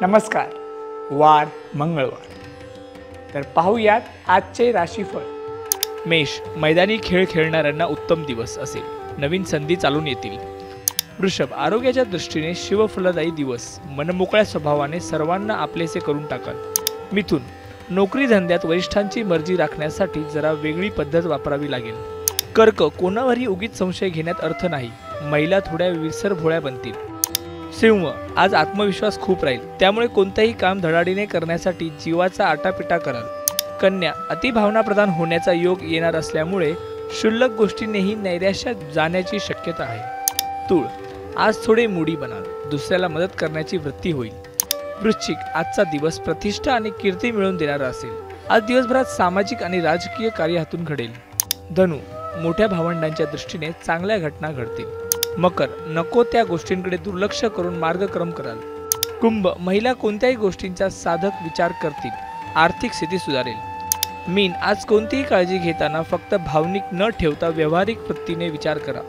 नमस्कार. वार मंगळवार. तर पाहूयात आजचे राशीफळ. मेष, मैदानी खेळ खेळणाऱ्यांना उत्तम दिवस असेल. नवीन संधी चालून येतील. वृषभ, आरोग्याच्या दृष्टीने शिवफलदायी दिवस. मनमोकळ्या स्वभावाने सर्वांना आपलेसे करून टाकाल. मिथुन, नोकरी धंद्यात वरिष्ठांची मर्जी राखण्यासाठी जरा वेगळी पद्धत वापरावी लागेल. कर्क, कोणावरही उगीच संशय घेण्यात अर्थ नाही. महिला थोड्या विसरभोळ्या बनतील. सिंह, आज आत्मविश्वास खूप राहील, त्यामुळे कोणतेही काम धडाडीने करण्यासाठी जीवाचा आटापिटा कराल. कन्या, अतिभावनाप्रधान होण्याचा योग येणार असल्यामुळे क्षुल्लक गोष्टींनीही नैराश्यात जाण्याची शक्यता आहे. तूळ, आज थोडे मूडी बनाल. दुसऱ्याला मदत करण्याची वृत्ती होईल. वृश्चिक, आजचा दिवस प्रतिष्ठा आणि कीर्ती मिळवून देणारा असेल. आज दिवसभरात सामाजिक आणि राजकीय कार्य हातून घडेल. धनु, मोठ्या भावंडांच्या दृष्टीने चांगल्या घटना घडतील. मकर, नको त्या गोष्टींकडे दुर्लक्ष करून मार्गक्रम कराल. कुंभ, महिला कोणत्याही गोष्टींचा साधक विचार करतील. आर्थिक स्थिती सुधारेल. मीन, आज कोणतीही काळजी घेताना फक्त भावनिक न ठेवता व्यावहारिक वृत्तीने विचार करा.